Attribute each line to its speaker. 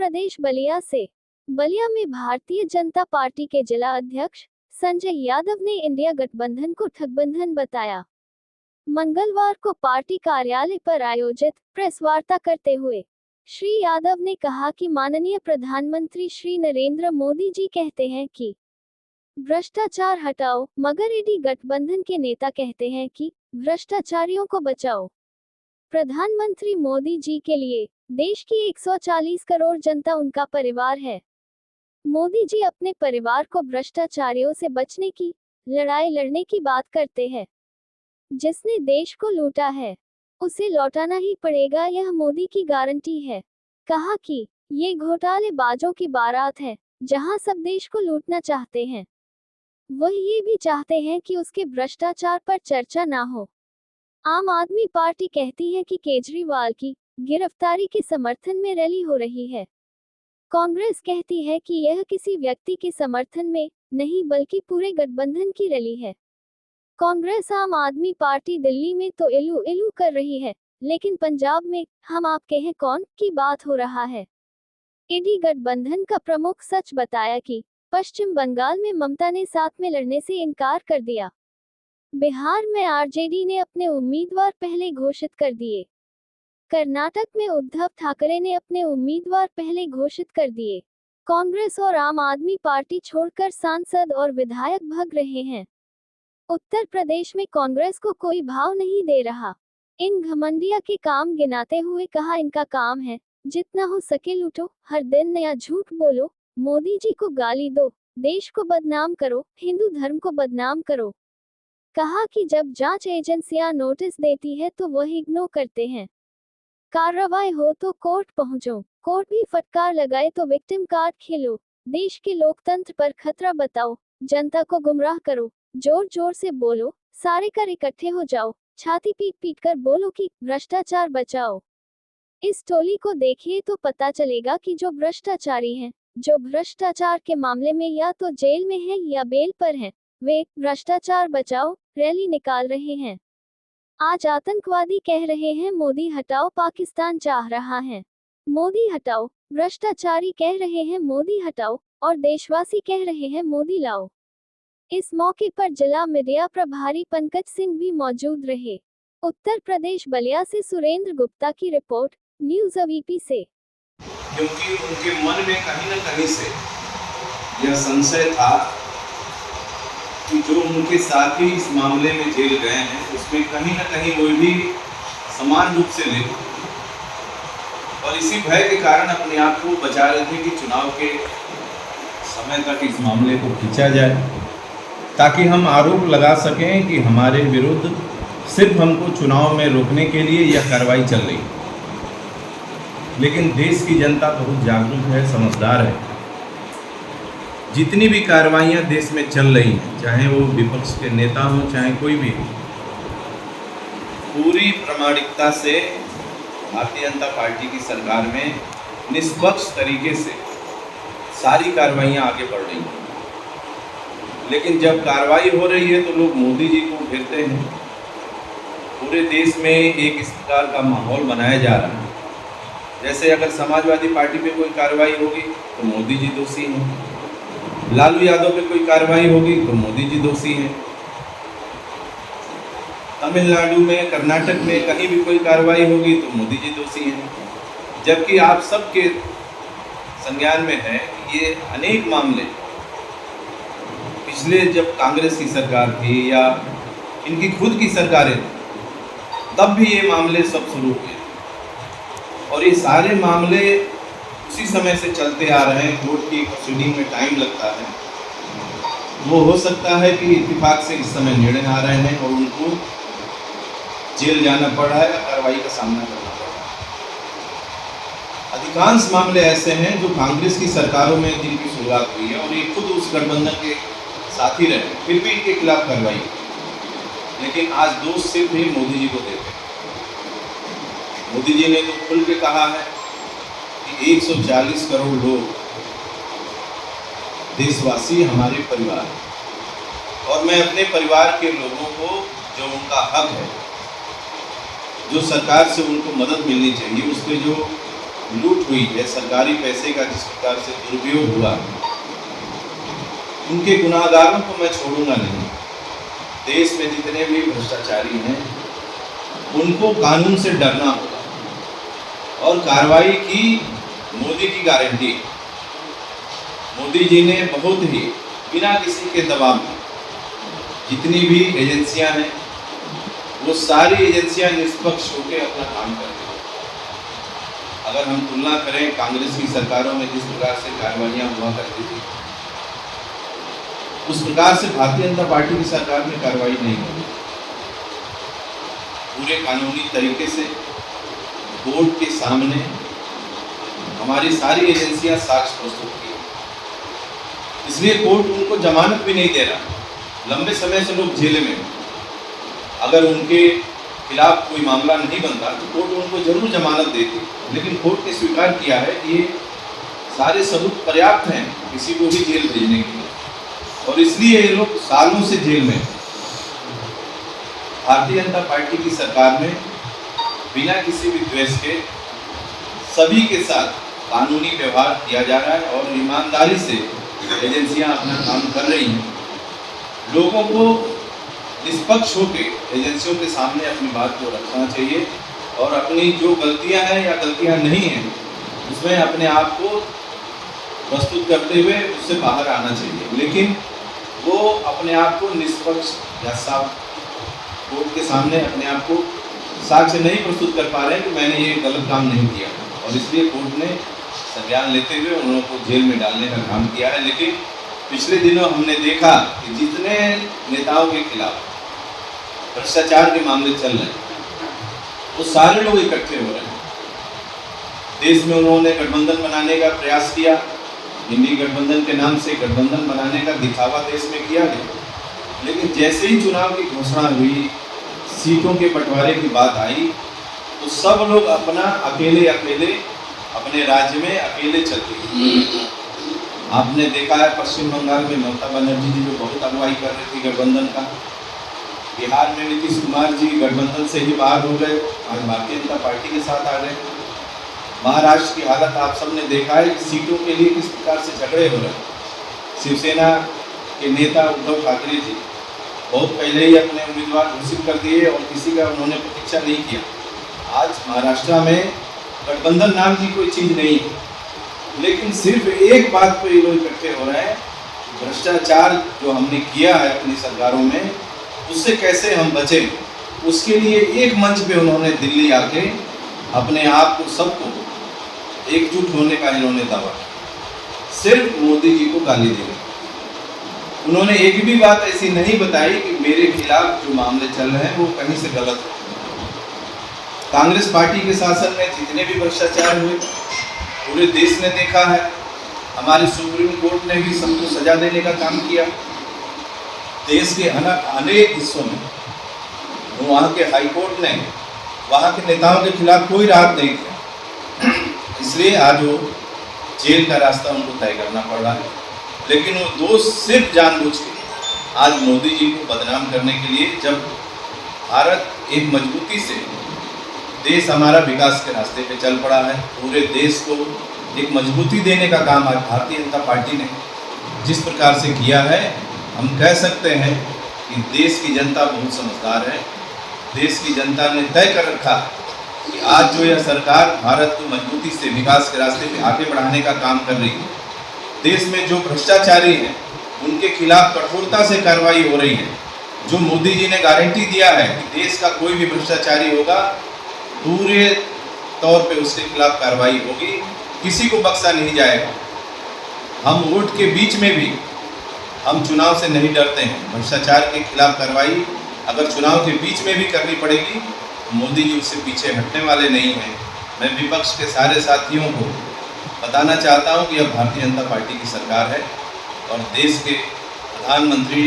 Speaker 1: प्रदेश बलिया से। बलिया में भारतीय जनता पार्टी के जिला अध्यक्ष संजय यादव ने इंडिया गठबंधन को ठगबंधन बताया। मंगलवार को पार्टी कार्यालय पर आयोजित प्रेस वार्ता करते हुए श्री यादव ने कहा कि माननीय प्रधानमंत्री श्री नरेंद्र मोदी जी कहते हैं कि भ्रष्टाचार हटाओ, मगर इंडी गठबंधन के नेता कहते हैं कि भ्रष्टाचारियों को बचाओ। प्रधानमंत्री मोदी जी के लिए देश की 140 करोड़ जनता उनका परिवार है। मोदी जी अपने परिवार को भ्रष्टाचारियों से बचने की लड़ाई लड़ने की बात करते हैं। जिसने देश को लूटा है उसे लौटाना ही पड़ेगा, यह मोदी की गारंटी है। कहा कि ये घोटालेबाजों की बारात है, जहां सब देश को लूटना चाहते हैं, वह ये भी चाहते हैं कि उसके भ्रष्टाचार पर चर्चा ना हो। आम आदमी पार्टी कहती है कि केजरीवाल की गिरफ्तारी के समर्थन में रैली हो रही है। कांग्रेस कहती है कि यह किसी व्यक्ति के समर्थन में नहीं बल्कि पूरे गठबंधन की रैली है। कांग्रेस आम आदमी पार्टी दिल्ली में तो इलू इलू कर रही है, लेकिन पंजाब में हम आपके हैं कौन की बात हो रहा है। इंडी गठबंधन का प्रमुख सच बताया कि पश्चिम बंगाल में ममता ने साथ में लड़ने से इनकार कर दिया। बिहार में आरजेडी ने अपने उम्मीदवार पहले घोषित कर दिए। कर्नाटक में उद्धव ठाकरे ने अपने उम्मीदवार पहले घोषित कर दिए। कांग्रेस और आम आदमी पार्टी छोड़कर सांसद और विधायक भाग रहे हैं। उत्तर प्रदेश में कांग्रेस को कोई भाव नहीं दे रहा। इन घमंडिया के काम गिनाते हुए कहा, इनका काम है जितना हो सके लूटो, हर दिन नया झूठ बोलो, मोदी जी को गाली दो, देश को बदनाम करो, हिंदू धर्म को बदनाम करो। कहा कि जब जांच एजेंसियां नोटिस देती है तो वह इग्नोर करते हैं। कार्रवाई हो तो कोर्ट पहुंचो, कोर्ट भी फटकार लगाए तो विक्टिम कार्ड खेलो। देश के लोकतंत्र पर खतरा बताओ, जनता को गुमराह करो, जोर जोर से बोलो, सारे कर इकट्ठे हो जाओ, छाती पीट पीट कर बोलो कि भ्रष्टाचार बचाओ। इस टोली को देखिए तो पता चलेगा कि जो भ्रष्टाचारी हैं, जो भ्रष्टाचार के मामले में या तो जेल में हैं या बेल पर हैं, वे भ्रष्टाचार बचाओ रैली निकाल रहे हैं। आज आतंकवादी कह रहे हैं मोदी हटाओ, पाकिस्तान चाह रहा है मोदी हटाओ, भ्रष्टाचारी कह रहे हैं मोदी हटाओ, और देशवासी कह रहे हैं मोदी लाओ। इस मौके पर जिला मीडिया प्रभारी पंकज सिंह भी मौजूद रहे। उत्तर प्रदेश बलिया से सुरेंद्र गुप्ता की रिपोर्ट, न्यूज़ अवीपी से।
Speaker 2: क्योंकि उनके मन में कहीं न कहीं से यह संशय था कि जो उनके साथी इस मामले में जेल गए हैं उसमें कहीं न कहीं वो भी समान रूप से ले, और इसी भय के कारण अपने आप को बचा रहे थे कि चुनाव के समय तक इस मामले को खींचा जाए, ताकि हम आरोप लगा सकें कि हमारे विरुद्ध सिर्फ हमको चुनाव में रोकने के लिए यह कार्रवाई चल रही। लेकिन देश की जनता बहुत जागरूक है, समझदार है। जितनी भी कार्रवाइयाँ देश में चल रही हैं, चाहे वो विपक्ष के नेता हों चाहे कोई भी हो, पूरी प्रामाणिकता से भारतीय जनता पार्टी की सरकार में निष्पक्ष तरीके से सारी कार्रवाइयाँ आगे बढ़ रही हैं। लेकिन जब कार्रवाई हो रही है तो लोग मोदी जी को घेरते हैं। पूरे देश में एक इस प्रकार का माहौल बनाया जा रहा है, जैसे अगर समाजवादी पार्टी पे कोई कार्रवाई होगी तो मोदी जी दोषी हैं, लालू यादव पे कोई कार्रवाई होगी तो मोदी जी दोषी हैं, तमिलनाडु में, कर्नाटक में कहीं भी कोई कार्रवाई होगी तो मोदी जी दोषी हैं। जबकि आप सबके संज्ञान में है ये अनेक मामले पिछले जब कांग्रेस की सरकार थी या इनकी खुद की सरकारें थी, तब भी ये मामले सब शुरू हुए, और ये सारे मामले उसी समय से चलते आ रहे हैं। कोर्ट की प्रोसीडिंग में टाइम लगता है, वो हो सकता है कि इत्तेफाक से इस समय निर्णय आ रहे हैं और उनको जेल जाना पड़ रहा है, कार्रवाई का सामना करना पड़ रहा है। अधिकांश मामले ऐसे हैं जो कांग्रेस की सरकारों में जिनकी शुरुआत हुई है और ये खुद उस गठबंधन के साथी रहे, फिर भी इनके खिलाफ कार्रवाई। लेकिन आज दोष सिर्फ ही मोदी जी को देते हैं। मोदी जी ने तो खुल के कहा है कि 140 करोड़ लोग देशवासी हमारे परिवार हैं, और मैं अपने परिवार के लोगों को जो उनका हक है, जो सरकार से उनको मदद मिलनी चाहिए, उस पर जो लूट हुई है, सरकारी पैसे का जिस प्रकार से दुरुपयोग हुआ, उनके गुनाहगारों को मैं छोड़ूंगा नहीं। देश में जितने भी भ्रष्टाचारी हैं उनको कानून से डरना होगा और कार्रवाई की मोदी की गारंटी। मोदी जी ने बहुत ही बिना किसी के दबाव में जितनी भी एजेंसियां हैं वो सारी एजेंसियां निष्पक्ष होकर अपना काम करती हैं। अगर हम तुलना करें कांग्रेस की सरकारों में जिस प्रकार से कार्रवाइयां हुआ करती थी, उस प्रकार से भारतीय जनता पार्टी की सरकार में कार्रवाई नहीं हुई। पूरे कानूनी तरीके से कोर्ट के सामने हमारी सारी एजेंसियां साक्ष्य प्रस्तुत की, इसलिए कोर्ट उनको जमानत भी नहीं दे रहा। लंबे समय से लोग जेल में, अगर उनके खिलाफ कोई मामला नहीं बनता तो कोर्ट उनको जरूर जमानत देती, लेकिन कोर्ट ने स्वीकार किया है कि ये सारे सबूत पर्याप्त हैं किसी को भी जेल भेजने के लिए, और इसलिए ये लोग सालों से जेल में। भारतीय जनता पार्टी की सरकार में बिना किसी भी द्वेष के सभी के साथ कानूनी व्यवहार किया जा रहा है और ईमानदारी से एजेंसियां अपना काम कर रही हैं। लोगों को निष्पक्ष होकर एजेंसियों के सामने अपनी बात को रखना चाहिए और अपनी जो गलतियां हैं या गलतियां नहीं हैं उसमें अपने आप को प्रस्तुत करते हुए उससे बाहर आना चाहिए, लेकिन वो अपने आप को निष्पक्ष या साफ कोर्ट के सामने अपने आप को साक्ष्य नहीं प्रस्तुत कर पा रहे हैं कि मैंने ये गलत काम नहीं किया, और इसलिए कोर्ट ने संज्ञान लेते हुए उन लोगों को जेल में डालने का काम किया है। लेकिन पिछले दिनों हमने देखा कि जितने नेताओं के खिलाफ भ्रष्टाचार के मामले चल रहे हैं वो सारे लोग इकट्ठे हो रहे हैं। देश में उन्होंने गठबंधन बनाने का प्रयास किया, इंडी गठबंधन के नाम से गठबंधन बनाने का दिखावा देश में किया गया, लेकिन जैसे ही चुनाव की घोषणा हुई, सीटों के बंटवारे की बात आई, तो सब लोग अपना अकेले अपने राज्य में अकेले चलते हैं। आपने देखा है पश्चिम बंगाल में ममता बनर्जी जी जो बहुत अगुवाई कर रही थी गठबंधन का, बिहार में नीतीश कुमार जी गठबंधन से ही बाहर हो गए, आज भारतीय जनता पार्टी के साथ आ गए। महाराष्ट्र की हालत आप सबने देखा है कि सीटों के लिए किस प्रकार से झगड़े हो रहे हैं। शिवसेना के नेता उद्धव ठाकरे जी बहुत पहले ही अपने उम्मीदवार घोषित कर दिए और किसी का उन्होंने प्रतीक्षा नहीं किया। आज महाराष्ट्र में गठबंधन नाम की कोई चीज़ नहीं है, लेकिन सिर्फ एक बात पे ये लोग इकट्ठे हो रहे हैं, भ्रष्टाचार जो हमने किया है अपनी सरकारों में उससे कैसे हम बचें। उसके लिए एक मंच पे उन्होंने दिल्ली आके अपने आप को सबको एकजुट होने का इन्होंने दावा किया, सिर्फ मोदी जी को गाली देने। उन्होंने एक भी बात ऐसी नहीं बताई कि मेरे खिलाफ जो मामले चल रहे हैं वो कहीं से गलत है। कांग्रेस पार्टी के शासन में जितने भी भ्रष्टाचार हुए पूरे देश ने देखा है। हमारे सुप्रीम कोर्ट ने भी सबको सजा देने का काम किया। देश के अनेक हिस्सों में वहाँ के हाई कोर्ट ने वहाँ के नेताओं के खिलाफ कोई राहत नहीं दिया, इसलिए आज वो जेल का रास्ता उनको तय करना पड़ रहा है। लेकिन वो दोष सिर्फ जानबूझ के आज मोदी जी को बदनाम करने के लिए, जब भारत एक मजबूती से देश हमारा विकास के रास्ते पे चल पड़ा है, पूरे देश को एक मजबूती देने का काम आज भारतीय जनता पार्टी ने जिस प्रकार से किया है, हम कह सकते हैं कि देश की जनता बहुत समझदार है। देश की जनता ने तय कर रखा कि आज जो यह सरकार भारत को मजबूती से विकास के रास्ते पे आगे बढ़ाने का काम कर रही है। देश में जो भ्रष्टाचारी हैं उनके खिलाफ कठोरता से कार्रवाई हो रही है। जो मोदी जी ने गारंटी दिया है कि देश का कोई भी भ्रष्टाचारी होगा पूरे तौर पे उसके खिलाफ कार्रवाई होगी, किसी को बख्शा नहीं जाएगा। हम वोट के बीच में भी हम चुनाव से नहीं डरते हैं। भ्रष्टाचार के खिलाफ कार्रवाई अगर चुनाव के बीच में भी करनी पड़ेगी तो मोदी जी उससे पीछे हटने वाले नहीं हैं। मैं विपक्ष के सारे साथियों को बताना चाहता हूं कि अब भारतीय जनता पार्टी की सरकार है और देश के प्रधानमंत्री